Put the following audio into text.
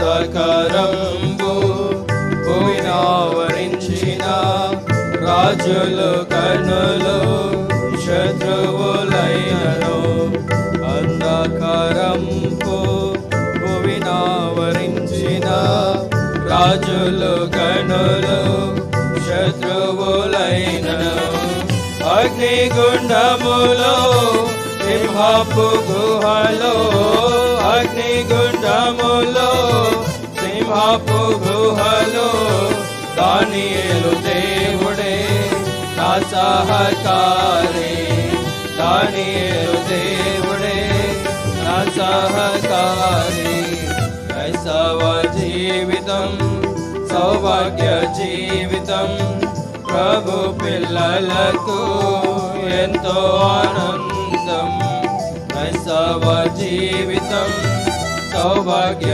అంధకారంబు భూమినావరించిన రాజులు కన్నులు శత్రువులైనను. అంధకారంబు భూమినావరించిన రాజులు కన్నులు శత్రువులైనను. అగ్నిగుండములో సింహపు గుహలో, అగ్నిగుండములో సింహపు గుహలో దానియేలు దేవుడే నా సహకారి. దానియేలు దేవుడే నా సహకారి. క్రైస్తవ జీవితం సౌభాగ్య జీవితం, ప్రభు పిల్లలకు ఎంతో ఆనందం. క్రైస్తవ జీవితం సౌభాగ్య